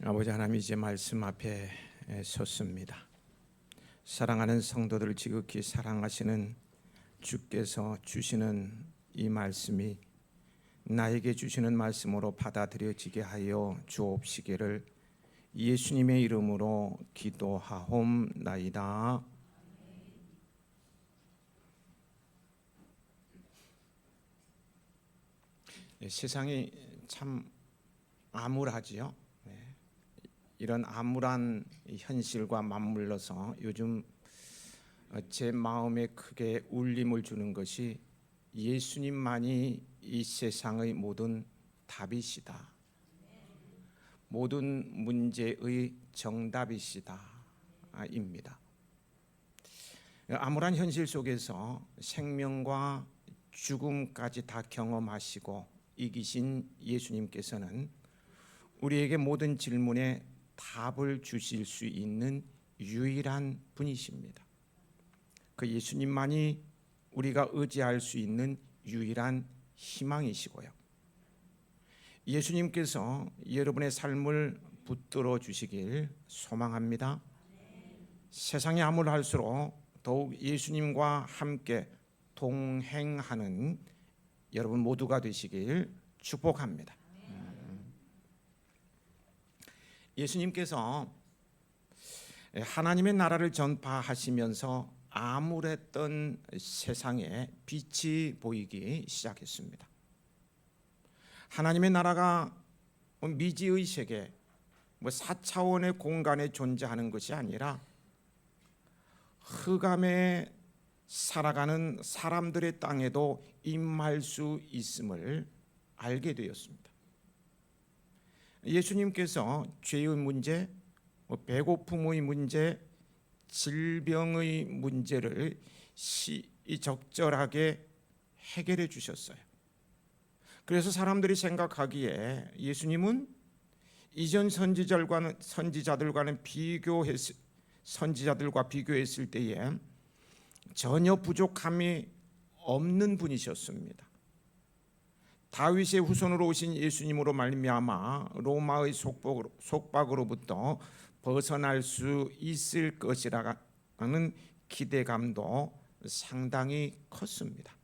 아버지 하나님, 이제 말씀 앞에 섰습니다. 사랑하는 성도들을 지극히 사랑하시는 주께서 주시는 이 말씀이 나에게 주시는 말씀으로 받아들여지게 하여 주옵시기를 예수님의 이름으로 기도하옵나이다. 세상이 참 암울하지요. 이런 암울한 현실과 맞물려서 요즘 제 마음에 크게 울림을 주는 것이 예수님만이 이 세상의 모든 답이시다, 모든 문제의 정답이시다 입니다. 암울한 현실 속에서 생명과 죽음까지 다 경험하시고 이기신 예수님께서는 우리에게 모든 질문에 답을 주실 수 있는 유일한 분이십니다. 그 예수님만이 우리가 의지할 수 있는 유일한 희망이시고요. 예수님께서 여러분의 삶을 붙들어 주시길 소망합니다. 세상이 암울할수록 더욱 예수님과 함께 동행하는 여러분 모두가 되시길 축복합니다. 예수님께서 하나님의 나라를 전파하시면서 암울했던 세상에 빛이 보이기 시작했습니다. 하나님의 나라가 미지의 세계, 4차원의 공간에 존재하는 것이 아니라 흑암에 살아가는 사람들의 땅에도 임할 수 있음을 알게 되었습니다. 예수님께서 죄의 문제, 배고픔의 문제, 질병의 문제를 적절하게 해결해 주셨어요. 그래서 사람들이 생각하기에 예수님은 이전 선지자들과 비교했을 때에 전혀 부족함이 없는 분이셨습니다. 다윗의 후손으로 오신 예수님으로 말미암아 로마의 속박으로부터 벗어날 수 있을 것이라는 기대감도 상당히 컸습니다.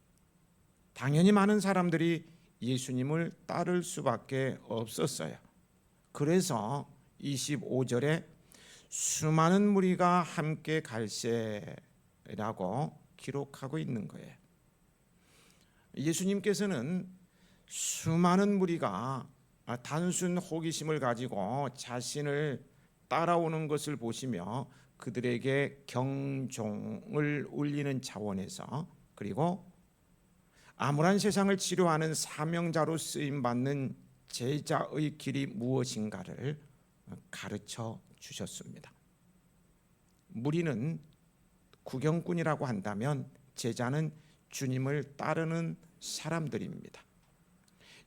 당연히 많은 사람들이 예수님을 따를 수밖에 없었어요. 그래서 25절에 수많은 무리가 함께 갈새라고 기록하고 있는 거예요. 예수님께서는 수많은 무리가 단순 호기심을 가지고 자신을 따라오는 것을 보시며 그들에게 경종을 울리는 차원에서, 그리고 암울한 세상을 치료하는 사명자로 쓰임받는 제자의 길이 무엇인가를 가르쳐 주셨습니다. 무리는 구경꾼이라고 한다면 제자는 주님을 따르는 사람들입니다.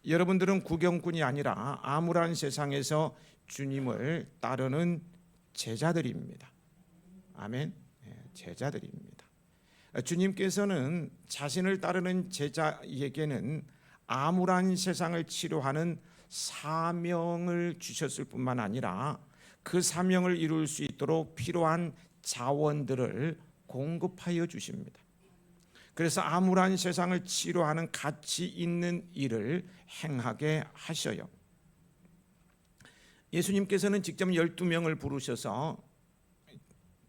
여러분들은 구경꾼이 아니라 암울한 세상에서 주님을 따르는 제자들입니다. 아멘. 제자들입니다. 주님께서는 자신을 따르는 제자에게는 암울한 세상을 치료하는 사명을 주셨을 뿐만 아니라 그 사명을 이룰 수 있도록 필요한 자원들을 공급하여 주십니다. 그래서 암울한 세상을 치료하는 가치 있는 일을 행하게 하셔요. 예수님께서는 직접 12명을 부르셔서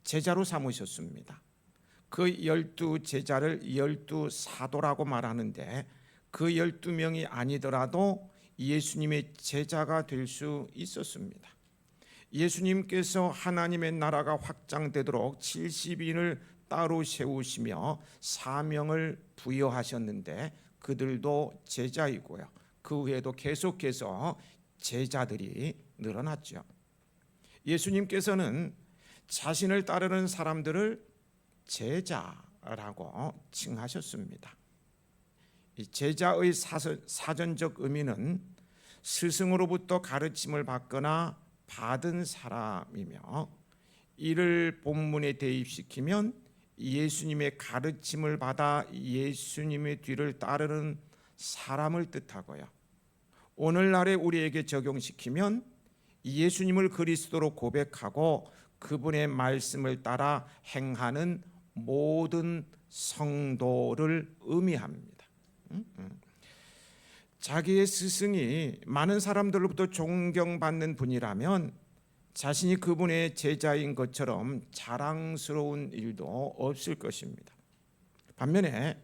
제자로 삼으셨습니다. 그 12제자를 12사도라고 말하는데 그 12명이 아니더라도 예수님의 제자가 될 수 있었습니다. 예수님께서 하나님의 나라가 확장되도록 70인을 따로 세우시며 사명을 부여하셨는데 그들도 제자이고요. 그 후에도 계속해서 제자들이 늘어났죠. 예수님께서는 자신을 따르는 사람들을 제자라고 칭하셨습니다. 이 제자의 사전적 의미는 스승으로부터 가르침을 받거나 받은 사람이며, 이를 본문에 대입시키면 예수님의 가르침을 받아 예수님의 뒤를 따르는 사람을 뜻하고요. 오늘날에 우리에게 적용시키면 예수님을 그리스도로 고백하고 그분의 말씀을 따라 행하는 모든 성도를 의미합니다. 자기의 스승이 많은 사람들로부터 존경받는 분이라면 자신이 그분의 제자인 것처럼 자랑스러운 일도 없을 것입니다. 반면에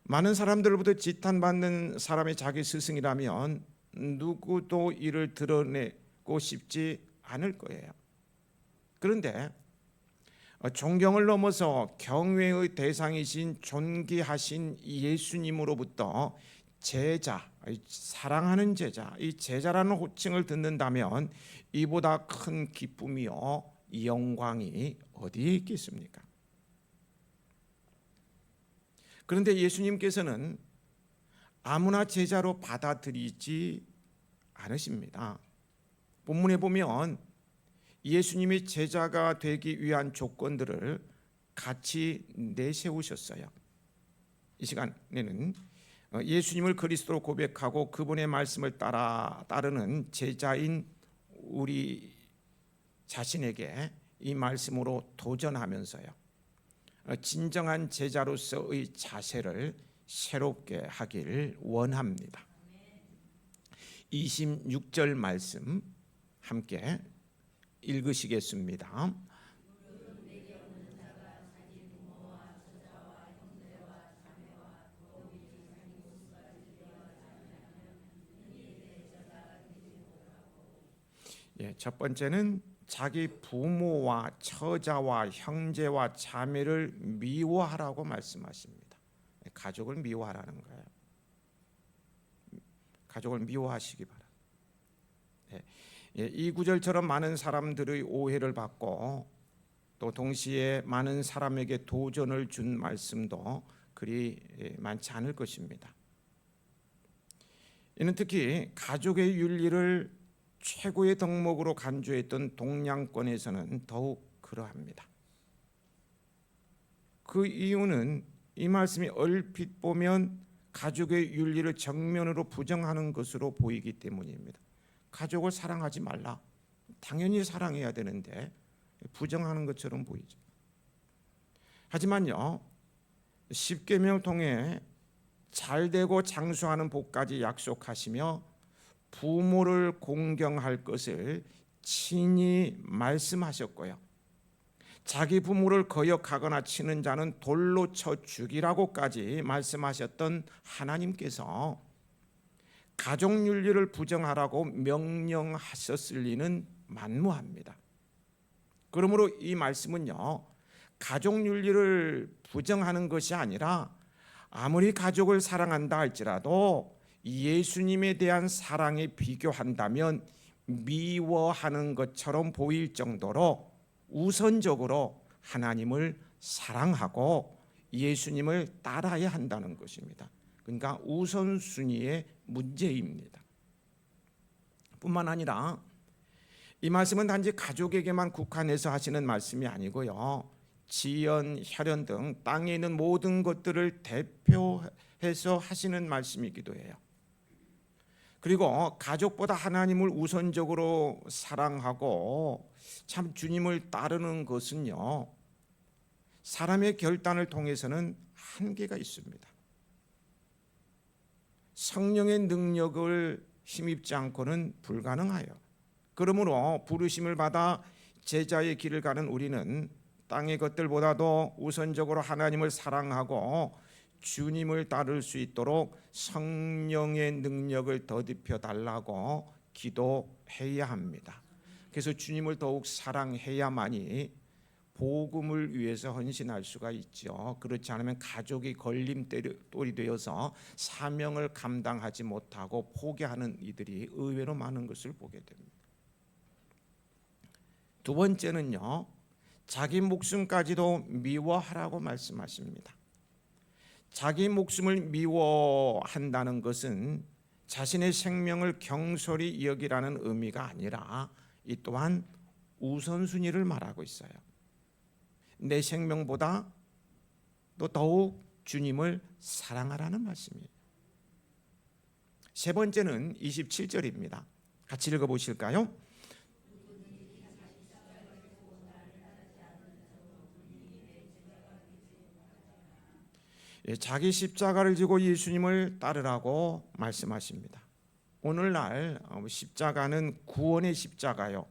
많은 사람들로부터 지탄받는 사람이 자기 스승이라면 누구도 이를 드러내고 싶지 않을 거예요. 그런데 존경을 넘어서 경외의 대상이신 존귀하신 예수님으로부터 제자, 사랑하는 제자, 이 제자라는 호칭을 듣는다면 이보다 큰 기쁨이요 영광이 어디에 있겠습니까? 그런데 예수님께서는 아무나 제자로 받아들이지 않으십니다. 본문에 보면 예수님이 제자가 되기 위한 조건들을 같이 내세우셨어요. 이 시간에는 예수님을 그리스도로 고백하고 그분의 말씀을 따르는 제자인 우리 자신에게 이 말씀으로 도전하면서요, 진정한 제자로서의 자세를 새롭게 하길 원합니다. 26절 말씀 함께 읽으시겠습니다. 첫 번째는 자기 부모와 처자와 형제와 자매를 미워하라고 말씀하십니다. 가족을 미워하라는 거예요. 가족을 미워하시기 바랍니다. 이 구절처럼 많은 사람들의 오해를 받고 또 동시에 많은 사람에게 도전을 준 말씀도 그리 많지 않을 것입니다. 이는 특히 가족의 윤리를 최고의 덕목으로 간주했던 동양권에서는 더욱 그러합니다. 그 이유는 이 말씀이 얼핏 보면 가족의 윤리를 정면으로 부정하는 것으로 보이기 때문입니다. 가족을 사랑하지 말라. 당연히 사랑해야 되는데 부정하는 것처럼 보이죠. 하지만요, 십계명 통해 잘되고 장수하는 복까지 약속하시며 부모를 공경할 것을 친히 말씀하셨고요, 자기 부모를 거역하거나 치는 자는 돌로 쳐 죽이라고까지 말씀하셨던 하나님께서 가족 윤리를 부정하라고 명령하셨을 리는 만무합니다. 그러므로 이 말씀은요, 가족 윤리를 부정하는 것이 아니라 아무리 가족을 사랑한다 할지라도 예수님에 대한 사랑에 비교한다면 미워하는 것처럼 보일 정도로 우선적으로 하나님을 사랑하고 예수님을 따라야 한다는 것입니다. 그러니까 우선순위의 문제입니다. 뿐만 아니라 이 말씀은 단지 가족에게만 국한해서 하시는 말씀이 아니고요, 지연, 혈연 등 땅에 있는 모든 것들을 대표해서 하시는 말씀이기도 해요. 그리고 가족보다 하나님을 우선적으로 사랑하고 참 주님을 따르는 것은요, 사람의 결단을 통해서는 한계가 있습니다. 성령의 능력을 힘입지 않고는 불가능하여, 그러므로 부르심을 받아 제자의 길을 가는 우리는 땅의 것들보다도 우선적으로 하나님을 사랑하고 주님을 따를 수 있도록 성령의 능력을 더딥혀 달라고 기도해야 합니다. 그래서 주님을 더욱 사랑해야만이 복음을 위해서 헌신할 수가 있죠. 그렇지 않으면 가족이 걸림돌이 되어서 사명을 감당하지 못하고 포기하는 이들이 의외로 많은 것을 보게 됩니다. 두 번째는요, 자기 목숨까지도 미워하라고 말씀하십니다. 자기 목숨을 미워한다는 것은 자신의 생명을 경솔히 여기라는 의미가 아니라 이 또한 우선순위를 말하고 있어요. 내 생명보다 또 더욱 주님을 사랑하라는 말씀이에요. 세 번째는 27절입니다. 같이 읽어보실까요? 자기 십자가를 지고 예수님을 따르라고 말씀하십니다. 오늘날 십자가는 구원의 십자가요,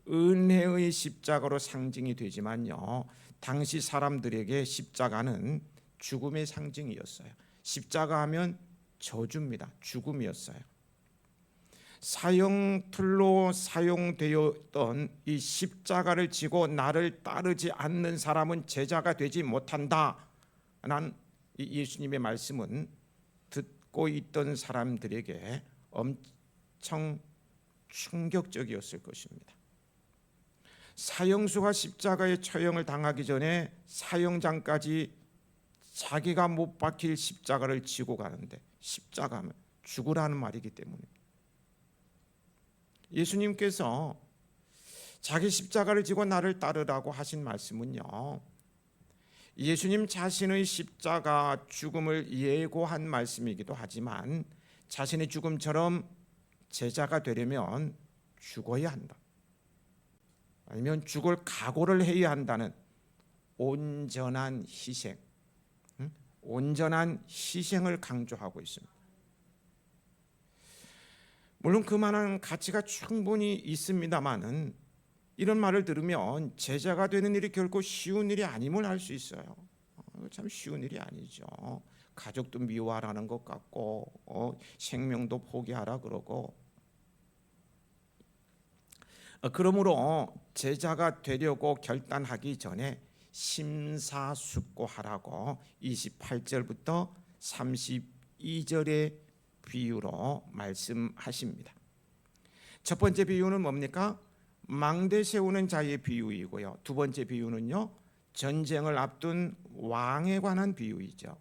은혜의 십자가로 상징이 되지만요, 당시 사람들에게 십자가는 죽음의 상징이었어요. 십자가 하면 저주입니다. 죽음이었어요. 사형틀로 사용되었던 이 십자가를 지고 나를 따르지 않는 사람은 제자가 되지 못한다 라는 예수님의 말씀은 듣고 있던 사람들에게 엄청 충격적이었을 것입니다. 사형수가 십자가의 처형을 당하기 전에 사형장까지 자기가 못 박힐 십자가를 지고 가는데, 십자가는 죽으라는 말이기 때문입니다. 예수님께서 자기 십자가를 지고 나를 따르라고 하신 말씀은요, 예수님 자신의 십자가 죽음을 예고한 말씀이기도 하지만 자신의 죽음처럼 제자가 되려면 죽어야 한다, 아니면 죽을 각오를 해야 한다는 온전한 희생, 온전한 희생을 강조하고 있습니다. 물론 그만한 가치가 충분히 있습니다만은 이런 말을 들으면 제자가 되는 일이 결코 쉬운 일이 아님을 알 수 있어요. 참 쉬운 일이 아니죠. 가족도 미워하라는 것 같고 생명도 포기하라 그러고, 그러므로 제자가 되려고 결단하기 전에 심사숙고하라고 28절부터 32절의 비유로 말씀하십니다. 첫 번째 비유는 뭡니까? 망대 세우는 자의 비유이고요. 두 번째 비유는요, 전쟁을 앞둔 왕에 관한 비유이죠.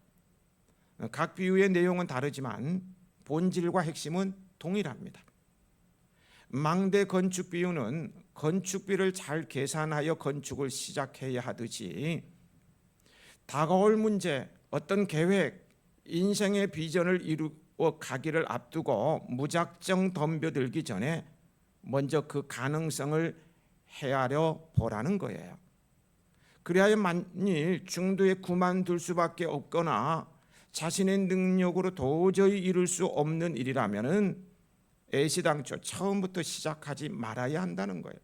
각 비유의 내용은 다르지만 본질과 핵심은 동일합니다. 망대 건축 비유는 건축비를 잘 계산하여 건축을 시작해야 하듯이 다가올 문제, 어떤 계획, 인생의 비전을 이루어 가기를 앞두고 무작정 덤벼들기 전에 먼저 그 가능성을 헤아려 보라는 거예요. 그래야 만일 중도에 그만둘 수밖에 없거나 자신의 능력으로 도저히 이룰 수 없는 일이라면은 애시당초 처음부터 시작하지 말아야 한다는 거예요.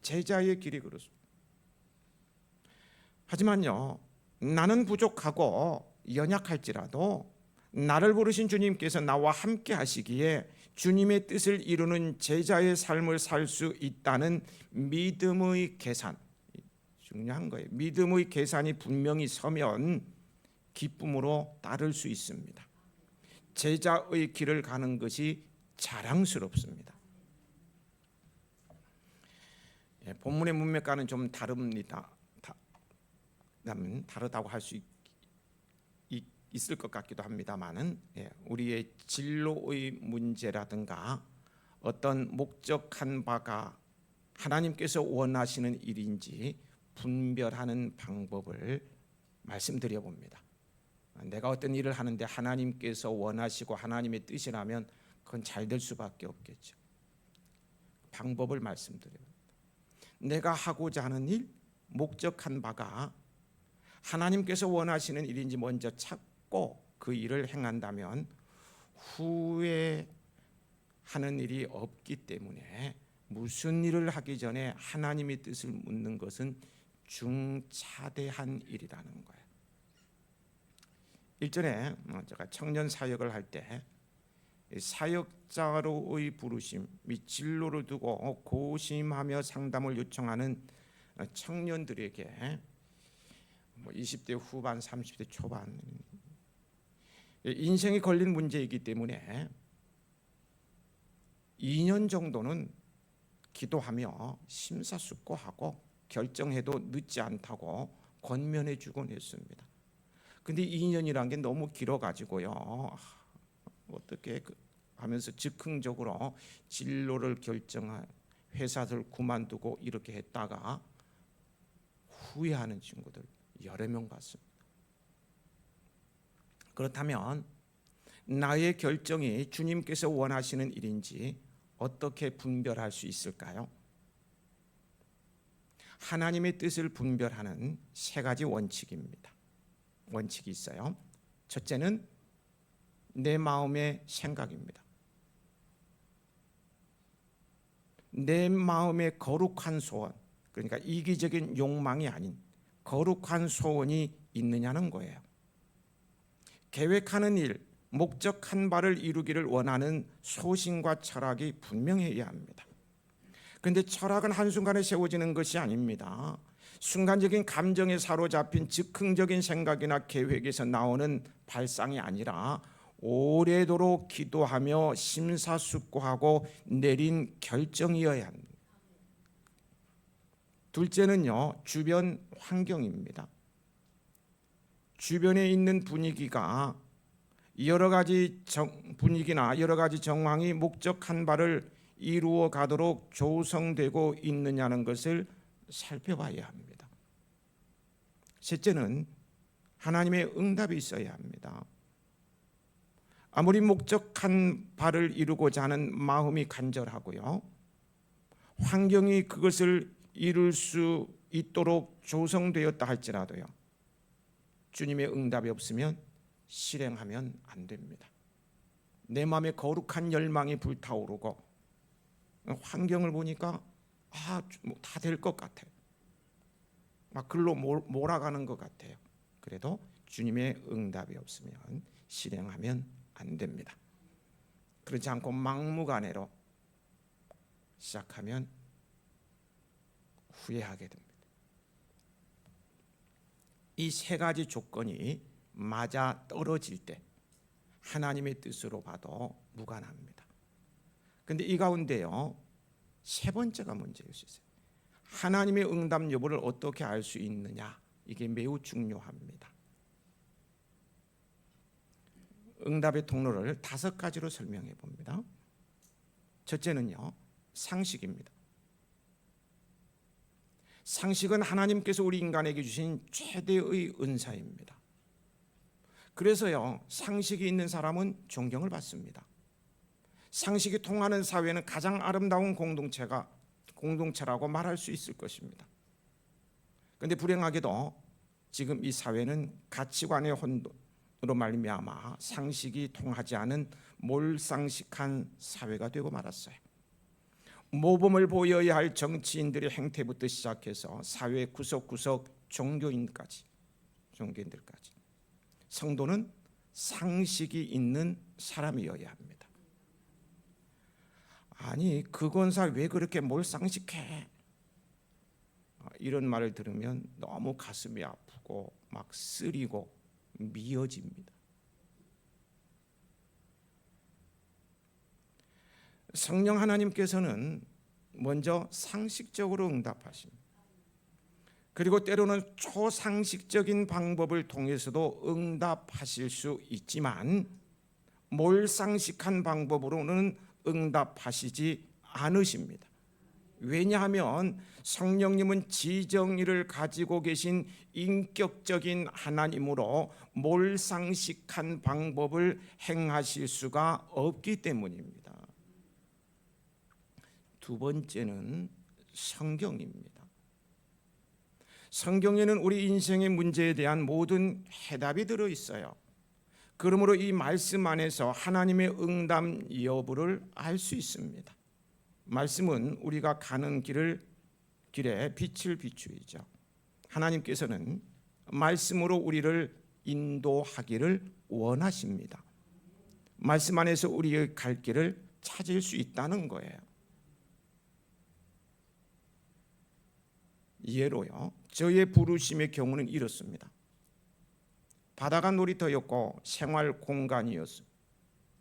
제자의 길이 그렇습니다. 하지만요, 나는 부족하고 연약할지라도 나를 부르신 주님께서 나와 함께 하시기에 주님의 뜻을 이루는 제자의 삶을 살 수 있다는 믿음의 계산, 중요한 거예요. 믿음의 계산이 분명히 서면 기쁨으로 따를 수 있습니다. 제자의 길을 가는 것이 자랑스럽습니다. 본문의 문맥과는 좀 다릅니다. 다르다고 할 수 있을 것 같기도 합니다만은, 우리의 진로의 문제라든가 어떤 목적한 바가 하나님께서 원하시는 일인지 분별하는 방법을 말씀드려 봅니다. 내가 어떤 일을 하는데 하나님께서 원하시고 하나님의 뜻이라면 그건 잘 될 수밖에 없겠죠. 방법을 말씀드립니다. 내가 하고자 하는 일, 목적한 바가 하나님께서 원하시는 일인지 먼저 찾고 그 일을 행한다면 후회하는 일이 없기 때문에 무슨 일을 하기 전에 하나님의 뜻을 묻는 것은 중차대한 일이라는 거예요. 일전에 제가 청년 사역을 할 때 사역자로의 부르심, 및 진로를 두고 고심하며 상담을 요청하는 청년들에게 20대 후반, 30대 초반 인생이 걸린 문제이기 때문에 2년 정도는 기도하며 심사숙고하고 결정해도 늦지 않다고 권면해 주곤 했습니다. 근데 2년이란 게 너무 길어가지고요, 어떻게 하면서 즉흥적으로 진로를 결정한 회사를 그만두고 이렇게 했다가 후회하는 친구들 여러 명 봤습니다. 그렇다면 나의 결정이 주님께서 원하시는 일인지 어떻게 분별할 수 있을까요? 하나님의 뜻을 분별하는 세 가지 원칙입니다. 원칙이 있어요. 첫째는 내 마음의 생각입니다. 내 마음의 거룩한 소원, 그러니까 이기적인 욕망이 아닌 거룩한 소원이 있느냐는 거예요. 계획하는 일, 목적한 바를 이루기를 원하는 소신과 철학이 분명해야 합니다. 그런데 철학은 한순간에 세워지는 것이 아닙니다. 순간적인 감정에 사로잡힌 즉흥적인 생각이나 계획에서 나오는 발상이 아니라 오래도록 기도하며 심사숙고하고 내린 결정이어야 합니다. 둘째는요, 주변 환경입니다. 주변에 있는 분위기가 여러 가지 분위기나 여러 가지 정황이 목적한 바를 이루어 가도록 조성되고 있느냐는 것을 살펴봐야 합니다. 셋째는 하나님의 응답이 있어야 합니다. 아무리 목적한 바를 이루고자 하는 마음이 간절하고요, 환경이 그것을 이룰 수 있도록 조성되었다 할지라도요, 주님의 응답이 없으면 실행하면 안 됩니다. 내 마음에 거룩한 열망이 불타오르고 환경을 보니까 다 될 것 같아요. 막 글로 몰아가는 것 같아요. 그래도 주님의 응답이 없으면 실행하면 안 됩니다. 그렇지 않고 막무가내로 시작하면 후회하게 됩니다. 이 세 가지 조건이 맞아 떨어질 때 하나님의 뜻으로 봐도 무관합니다. 그런데 이 가운데요, 세 번째가 문제일 수 있어요. 하나님의 응답 여부를 어떻게 알 수 있느냐, 이게 매우 중요합니다. 응답의 통로를 5가지로 설명해 봅니다. 첫째는요, 상식입니다. 상식은 하나님께서 우리 인간에게 주신 최대의 은사입니다. 그래서요, 상식이 있는 사람은 존경을 받습니다. 상식이 통하는 사회는 가장 아름다운 공동체라고 말할 수 있을 것입니다. 그런데 불행하게도 지금 이 사회는 가치관의 혼돈으로 말미암아 상식이 통하지 않은 몰상식한 사회가 되고 말았어요. 모범을 보여야 할 정치인들의 행태부터 시작해서 사회 구석구석 종교인들까지 성도는 상식이 있는 사람이어야 합니다. 아니, 그 권사 왜 그렇게 몰상식해? 이런 말을 들으면 너무 가슴이 아프고 막 쓰리고 미어집니다. 성령 하나님께서는 먼저 상식적으로 응답하십니다. 그리고 때로는 초상식적인 방법을 통해서도 응답하실 수 있지만 몰상식한 방법으로는 응답하시지 않으십니다. 왜냐하면 성령님은 지정의를 가지고 계신 인격적인 하나님으로 몰상식한 방법을 행하실 수가 없기 때문입니다. 두 번째는 성경입니다. 성경에는 우리 인생의 문제에 대한 모든 해답이 들어 있어요. 그러므로 이 말씀 안에서 하나님의 응답 여부를 알 수 있습니다. 말씀은 우리가 가는 길에 빛을 비추이죠. 하나님께서는 말씀으로 우리를 인도하기를 원하십니다. 말씀 안에서 우리의 갈 길을 찾을 수 있다는 거예요. 예로요, 저의 부르심의 경우는 이렇습니다. 바다가 놀이터였고 생활 공간이었습니다.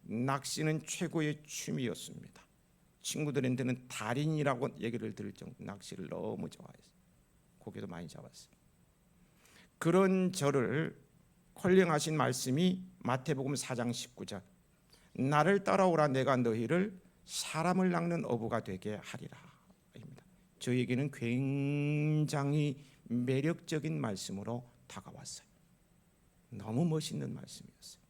낚시는 최고의 취미였습니다. 친구들한테는 달인이라고 얘기를 들을 정도 낚시를 너무 좋아했어요. 고기도 많이 잡았어요. 그런 저를 콜링하신 말씀이 마태복음 4장 19절, 나를 따라오라 내가 너희를 사람을 낚는 어부가 되게 하리라 입니다. 저에게는 굉장히 매력적인 말씀으로 다가왔어요. 너무 멋있는 말씀이었어요.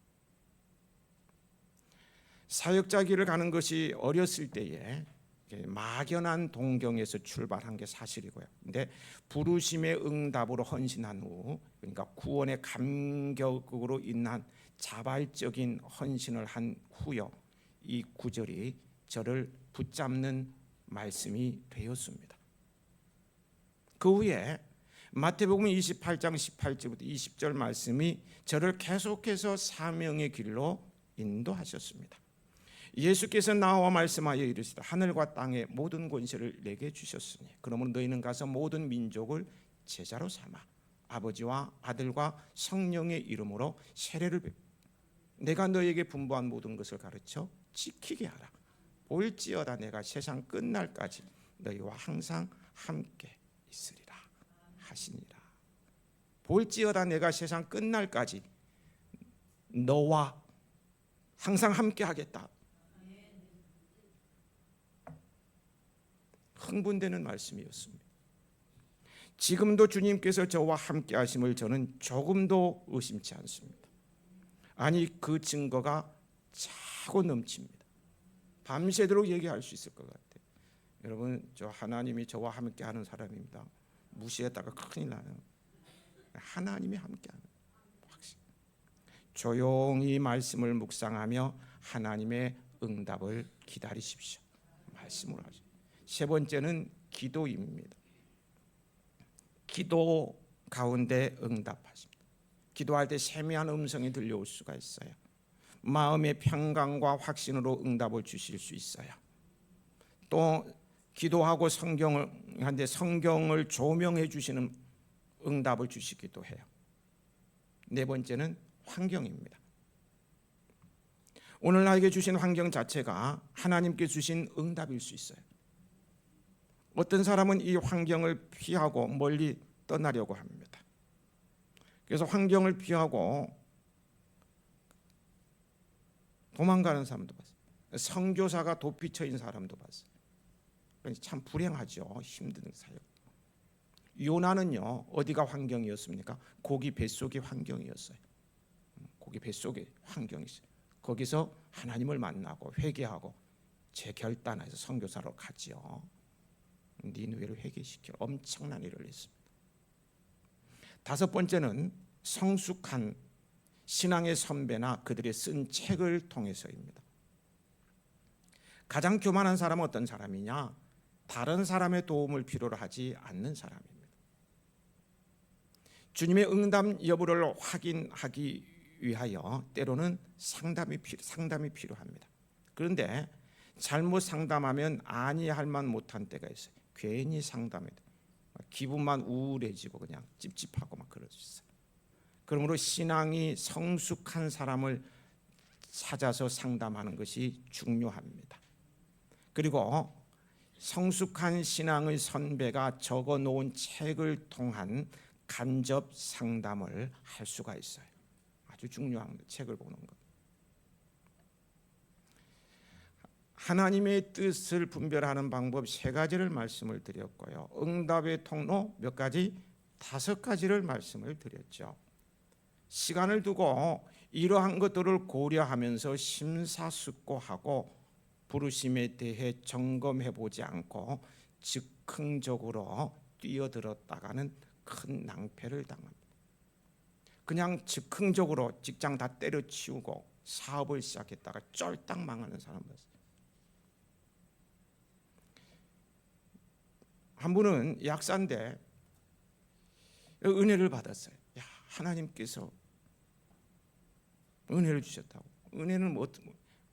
사역자 길을 가는 것이 어렸을 때에 막연한 동경에서 출발한 게 사실이고요. 근데 부르심의 응답으로 헌신한 후, 그러니까 구원의 감격으로 인한 자발적인 헌신을 한 후요, 이 구절이 저를 붙잡는 말씀이 되었습니다. 그 후에 마태복음 28장 18절부터 20절 말씀이 저를 계속해서 사명의 길로 인도하셨습니다. 예수께서 나와 말씀하여 이르시되 하늘과 땅의 모든 권세를 내게 주셨으니 그러므로 너희는 가서 모든 민족을 제자로 삼아 아버지와 아들과 성령의 이름으로 세례를 베푸고 내가 너희에게 분부한 모든 것을 가르쳐 지키게 하라. 볼지어다 내가 세상 끝날까지 너희와 항상 함께 있으리라 하시니라. 볼지어다 내가 세상 끝날까지 너와 항상 함께 하겠다. 흥분되는 말씀이었습니다. 지금도 주님께서 저와 함께 하심을 저는 조금도 의심치 않습니다. 아니, 그 증거가 차고 넘칩니다. 밤새도록 얘기할 수 있을 것 같아요. 여러분, 저 하나님이 저와 함께 하는 사람입니다. 무시했다가 큰일 나요. 하나님이 함께하는 확신. 조용히 말씀을 묵상하며 하나님의 응답을 기다리십시오. 말씀을 하죠. 세 번째는 기도입니다. 기도 가운데 응답하십니다. 기도할 때 세미한 음성이 들려올 수가 있어요. 마음의 평강과 확신으로 응답을 주실 수 있어요. 또 기도하고 성경을 조명해 주시는 응답을 주시기도 해요. 네 번째는 환경입니다. 오늘 나에게 주신 환경 자체가 하나님께 주신 응답일 수 있어요. 어떤 사람은 이 환경을 피하고 멀리 떠나려고 합니다. 그래서 환경을 피하고 도망가는 사람도 봤어요. 선교사가 도피처인 사람도 봤어요. 참 불행하죠. 힘든 사역. 요나는요, 어디가 환경이었습니까? 고기 뱃속의 환경이었어요. 고기 뱃속의 환경이었어요. 거기서 하나님을 만나고 회개하고 재결단해서 선교사로 갔지요. 니느웨를 회개시켜 엄청난 일을 했습니다. 다섯 번째는 성숙한 신앙의 선배나 그들의 쓴 책을 통해서입니다. 가장 교만한 사람은 어떤 사람이냐? 다른 사람의 도움을 필요로 하지 않는 사람입니다. 주님의 응답 여부를 확인하기 위하여 때로는 상담이 필요합니다. 그런데 잘못 상담하면 아니할 만 못한 때가 있어요. 괜히 상담해 기분만 우울해지고 그냥 찝찝하고 막 그럴 수 있어요. 그러므로 신앙이 성숙한 사람을 찾아서 상담하는 것이 중요합니다. 그리고 성숙한 신앙의 선배가 적어 놓은 책을 통한 간접 상담을 할 수가 있어요. 아주 중요한 책을 보는 것. 하나님의 뜻을 분별하는 방법 세 가지를 말씀을 드렸고요. 응답의 통로 몇 가지? 5가지를 말씀을 드렸죠. 시간을 두고 이러한 것들을 고려하면서 심사숙고하고 부르심에 대해 점검해 보지 않고 즉흥적으로 뛰어들었다가는 큰 낭패를 당합니다. 그냥 즉흥적으로 직장 다 때려치우고 사업을 시작했다가 쫄딱 망하는 사람 봤어요. 한 분은 약사인데 은혜를 받았어요. 야, 하나님께서 은혜를 주셨다고. 은혜는 뭐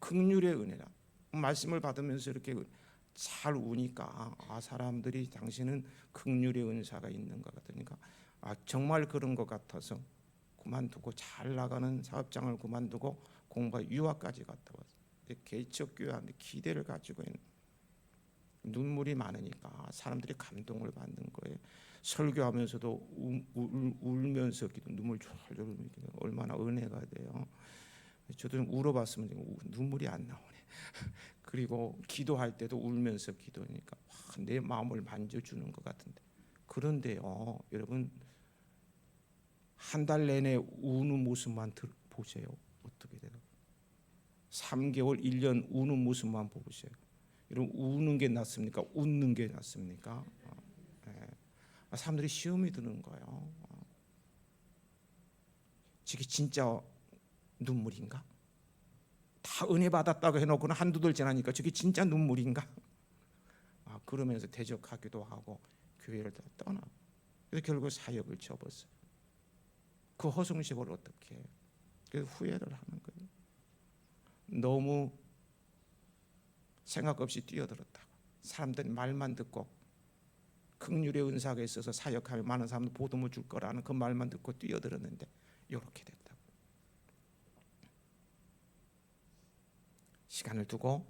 긍휼의 은혜라. 말씀을 받으면서 이렇게 잘 우니까 사람들이 당신은 긍휼의 은사가 있는 것 같으니까 정말 그런 것 같아서 그만두고 잘 나가는 사업장을 그만두고 공부 유학까지 갔다 왔어요. 개척교회한테 기대를 가지고 있는 눈물이 많으니까 사람들이 감동을 받는 거예요. 설교하면서도 울면서 기도, 눈물 졸졸 흘리고 얼마나 은혜가 돼요. 저도 울어봤으면 눈물이 안 나오네. 그리고 기도할 때도 울면서 기도하니까 내 마음을 만져주는 것 같은데. 그런데요, 여러분 한 달 내내 우는 모습만 보세요. 어떻게 돼요? 3개월, 1년 우는 모습만 보세요. 여러분 우는 게 낫습니까? 웃는 게 낫습니까? 사람들이 시험이 드는 거예요. 저게 진짜 눈물인가? 다 은혜 받았다고 해놓고는 한두 달 지나니까 저게 진짜 눈물인가? 그러면서 대적하기도 하고 교회를 다 떠나고, 그래서 결국 사역을 접었어요. 그 허송세월 어떻게 해요? 그래서 후회를 하는 거예요. 너무 생각 없이 뛰어들었다고, 사람들이 말만 듣고 긍휼의 은사가 있어서 사역하면 많은 사람들 보듬어 줄 거라는 그 말만 듣고 뛰어들었는데 이렇게 됐다고. 시간을 두고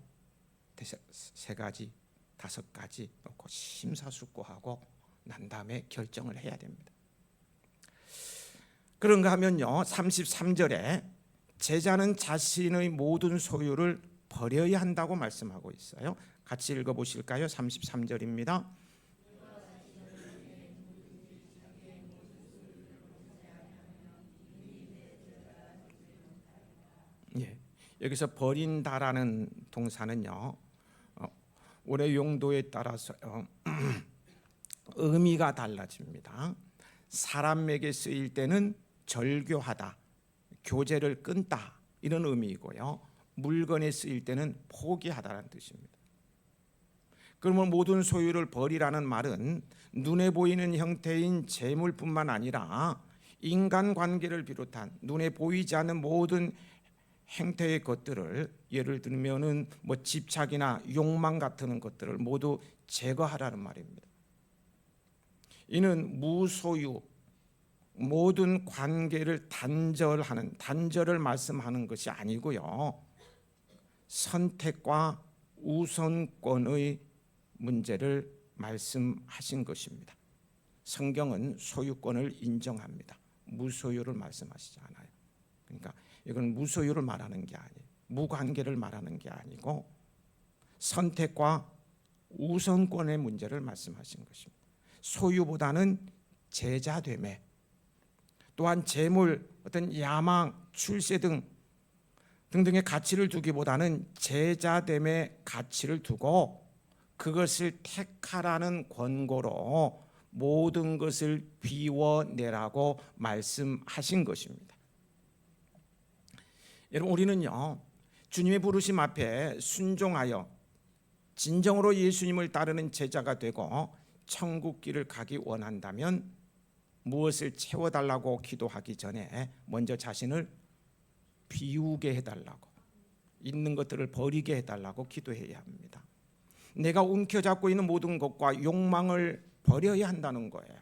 세 가지, 다섯 가지 놓고 심사숙고하고 난 다음에 결정을 해야 됩니다. 그런가 하면요, 33절에 제자는 자신의 모든 소유를 버려야 한다고 말씀하고 있어요. 같이 읽어보실까요? 33절입니다. 예, 여기서 버린다라는 동사는요, 올해 용도에 따라서 의미가 달라집니다. 사람에게 쓰일 때는 절교하다, 교제를 끊다 이런 의미이고요, 물건에 쓰일 때는 포기하다라는 뜻입니다. 그러면 모든 소유를 버리라는 말은 눈에 보이는 형태인 재물뿐만 아니라 인간관계를 비롯한 눈에 보이지 않는 모든 행태의 것들을, 예를 들면은 집착이나 욕망 같은 것들을 모두 제거하라는 말입니다. 이는 무소유, 모든 관계를 단절을 말씀하는 것이 아니고요, 선택과 우선권의 문제를 말씀하신 것입니다. 성경은 소유권을 인정합니다. 무소유를 말씀하시지 않아요. 그러니까 이건 무소유를 말하는 게 아니에요. 무관계를 말하는 게 아니고 선택과 우선권의 문제를 말씀하신 것입니다. 소유보다는 제자됨에, 또한 재물, 어떤 야망, 출세 등등의 가치를 두기보다는 제자됨의 가치를 두고 그것을 택하라는 권고로 모든 것을 비워내라고 말씀하신 것입니다. 여러분, 우리는요, 주님의 부르심 앞에 순종하여 진정으로 예수님을 따르는 제자가 되고 천국 길을 가기 원한다면 무엇을 채워달라고 기도하기 전에 먼저 자신을 비우게 해달라고, 있는 것들을 버리게 해달라고 기도해야 합니다. 내가 움켜잡고 있는 모든 것과 욕망을 버려야 한다는 거예요.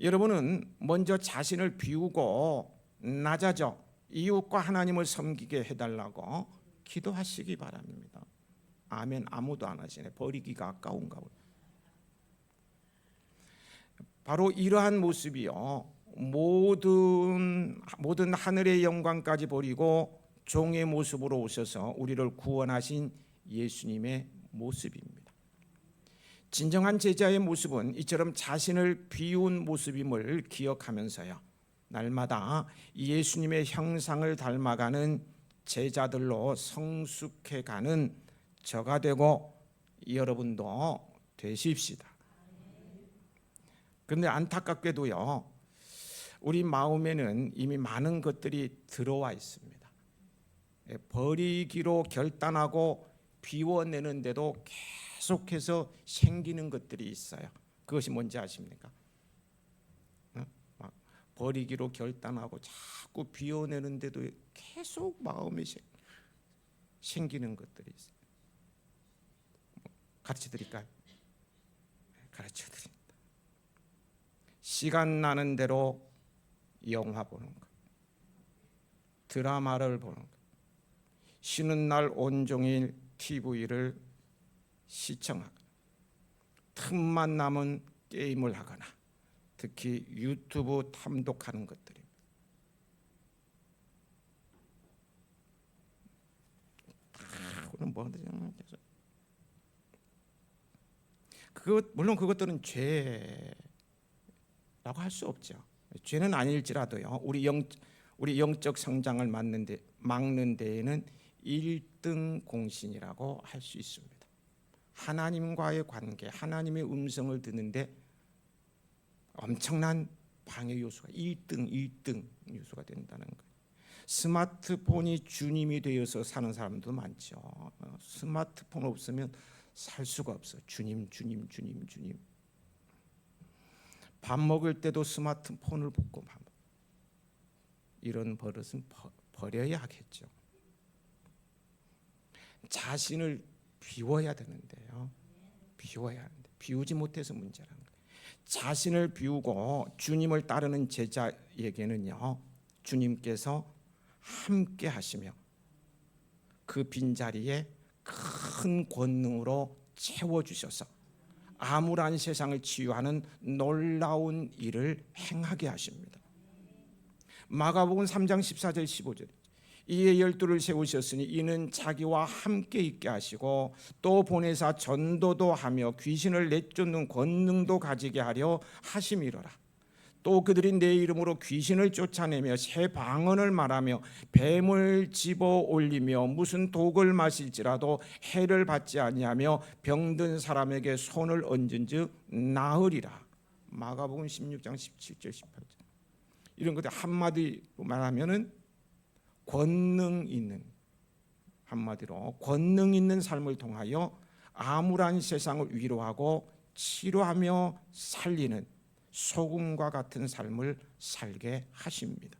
여러분은 먼저 자신을 비우고 낮아져 이웃과 하나님을 섬기게 해달라고 기도하시기 바랍니다. 아멘. 아무도 안 하시네. 버리기가 아까운가 보다. 바로 이러한 모습이요, 모든 하늘의 영광까지 버리고 종의 모습으로 오셔서 우리를 구원하신 예수님의 모습입니다. 진정한 제자의 모습은 이처럼 자신을 비운 모습임을 기억하면서요, 날마다 예수님의 형상을 닮아가는 제자들로 성숙해가는 저가 되고 여러분도 되십시다. 그런데 안타깝게도요, 우리 마음에는 이미 많은 것들이 들어와 있습니다. 버리기로 결단하고 비워내는데도 계속해서 생기는 것들이 있어요. 그것이 뭔지 아십니까? 버리기로 결단하고 자꾸 비워내는데도 계속 마음에 생기는 것들이 있어요. 가르쳐 드릴까요? 가르쳐 드립니다. 시간 나는 대로 영화 보는 것, 드라마를 보는 것, 쉬는 날 온종일 TV를 시청하거나 틈만 나면 게임을 하거나 특히 유튜브 탐독하는 것들입니다. 그건 뭐든지 물론 그것들은 죄라고 할 수 없죠. 죄는 아닐지라도요, 우리 영적 성장을 막는 데에는 1등 공신이라고 할 수 있습니다. 하나님과의 관계, 하나님의 음성을 듣는데 엄청난 방해 요소가 1등 요소가 된다는 거예요. 스마트폰이 주님이 되어서 사는 사람도 많죠. 스마트폰 없으면 살 수가 없어. 주님. 밥 먹을 때도 스마트폰을 보고 밥 먹어. 이런 버릇은 버려야 하겠죠. 자신을 비워야 되는데요. 비워야 하는데 비우지 못해서 문제라는 거예요. 자신을 비우고 주님을 따르는 제자에게는요, 주님께서 함께 하시며 그 빈자리에 큰 권능으로 채워주셔서 암울한 세상을 치유하는 놀라운 일을 행하게 하십니다. 마가복음 3장 14절 15절 이에 12를 세우셨으니 이는 자기와 함께 있게 하시고 또 보내사 전도도 하며 귀신을 내쫓는 권능도 가지게 하려 하심이로라. 또 그들이 내 이름으로 귀신을 쫓아내며 새 방언을 말하며 뱀을 집어 올리며 무슨 독을 마실지라도 해를 받지 아니하며 병든 사람에게 손을 얹은즉 나으리라. 마가복음 16장 17절 18절. 이런 것들 한마디로 말하면은 권능 있는, 한마디로 권능 있는 삶을 통하여 암울한 세상을 위로하고 치료하며 살리는 소금과 같은 삶을 살게 하십니다.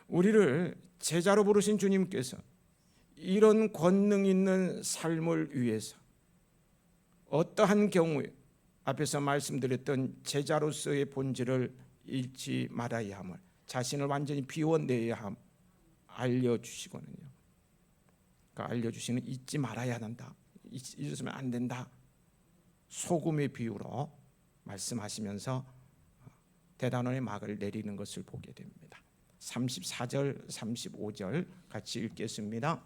우리를 제자로 부르신 주님께서 이런 권능 있는 삶을 위해서 어떠한 경우에 앞에서 말씀드렸던 제자로서의 본질을 잃지 말아야 함을, 자신을 완전히 비워내야 함 알려주시거든요. 그러니까 알려주시는 잊지 말아야 한다, 잊으면 안 된다, 소금의 비유로 말씀하시면서 대단원의 막을 내리는 것을 보게 됩니다. 34절 35절 같이 읽겠습니다.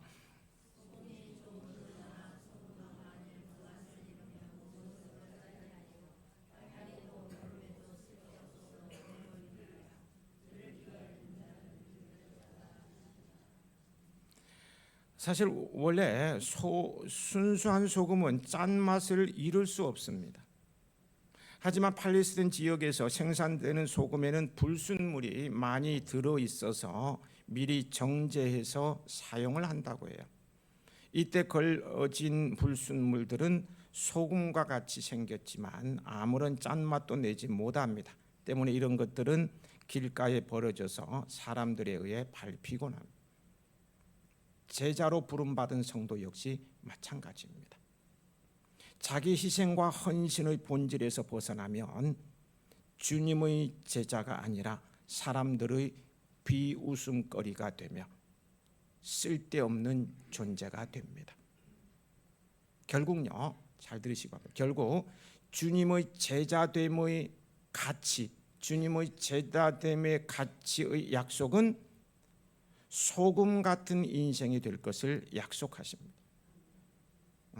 사실 원래 순수한 소금은 짠맛을 잃을 수 없습니다. 하지만 팔레스타인 지역에서 생산되는 소금에는 불순물이 많이 들어있어서 미리 정제해서 사용을 한다고 해요. 이때 걸러진 불순물들은 소금과 같이 생겼지만 아무런 짠맛도 내지 못합니다. 때문에 이런 것들은 길가에 버려져서 사람들에 의해 밟히곤 합니다. 제자로 부름받은 성도 역시 마찬가지입니다. 자기 희생과 헌신의 본질에서 벗어나면 주님의 제자가 아니라 사람들의 비웃음거리가 되며 쓸데없는 존재가 됩니다. 결국요, 잘 들으시기 바랍니다. 결국 주님의 제자됨의 가치, 주님의 제자됨의 가치의 약속은 소금 같은 인생이 될 것을 약속하십니다.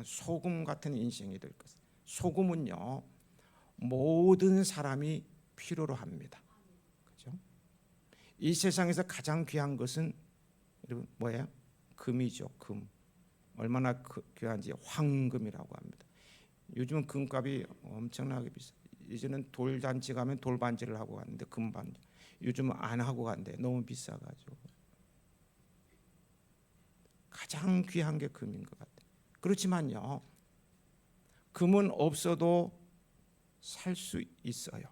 소금 같은 인생이 될 것. 소금은요, 모든 사람이 필요로 합니다. 그렇죠? 이 세상에서 가장 귀한 것은 여러분 뭐예요? 금이죠. 금. 얼마나 귀한지 황금이라고 합니다. 요즘은 금값이 엄청나게 비싸. 이제는 돌잔치 가면 돌반지를 하고 갔는데 금반지. 요즘은 안 하고 간대. 너무 비싸가지고. 가장 귀한 게 금인 것 같아요. 그렇지만요, 금은 없어도 살 수 있어요.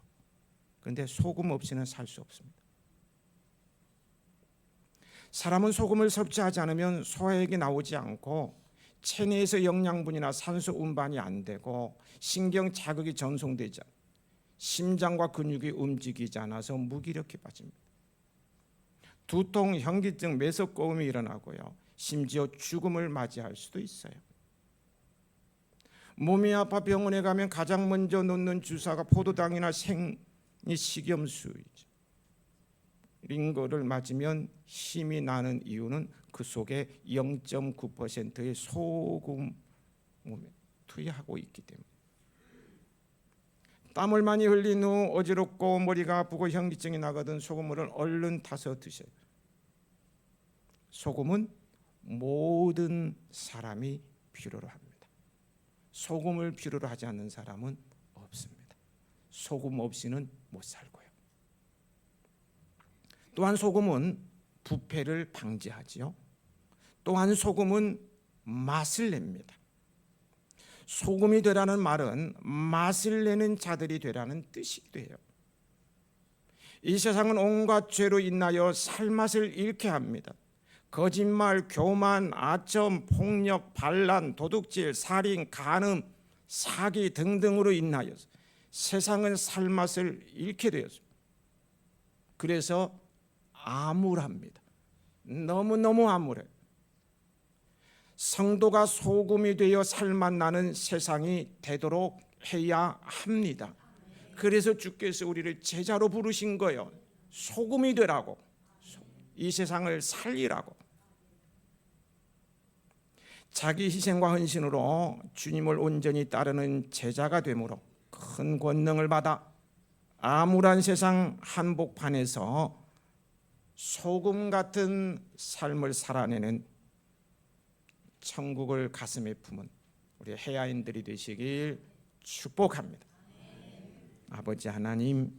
그런데 소금 없이는 살 수 없습니다. 사람은 소금을 섭취하지 않으면 소화액이 나오지 않고 체내에서 영양분이나 산소 운반이 안 되고 신경 자극이 전송되지 않고 심장과 근육이 움직이지 않아서 무기력해 빠집니다. 두통, 현기증, 매석고음이 일어나고요. 심지어 죽음을 맞이할 수도 있어요. 몸이 아파 병원에 가면 가장 먼저 놓는 주사가 포도당이나 식염수이죠. 이런 거를 맞으면 힘이 나는 이유는 그 속에 0.9%의 소금을 투여하고 있기 때문에. 땀을 많이 흘린 후 어지럽고 머리가 아프고 현기증이 나거든 소금물을 얼른 타서 드셔요. 소금은 모든 사람이 필요로 합니다. 소금을 필요로 하지 않는 사람은 없습니다. 소금 없이는 못 살고요. 또한 소금은 부패를 방지하지요. 또한 소금은 맛을 냅니다. 소금이 되라는 말은 맛을 내는 자들이 되라는 뜻이기도 해요. 이 세상은 온갖 죄로 인하여 살맛을 잃게 합니다. 거짓말, 교만, 아첨, 폭력, 반란, 도둑질, 살인, 간음, 사기 등등으로 인하여 세상은 살맛을 잃게 되었습니다. 그래서 암울합니다. 너무너무 암울해요. 성도가 소금이 되어 살맛 나는 세상이 되도록 해야 합니다. 그래서 주께서 우리를 제자로 부르신 거예요. 소금이 되라고, 이 세상을 살리라고. 자기 희생과 헌신으로 주님을 온전히 따르는 제자가 되므로 큰 권능을 받아 암울한 세상 한복판에서 소금 같은 삶을 살아내는 천국을 가슴에 품은 우리 해야인들이 되시길 축복합니다. 아버지 하나님,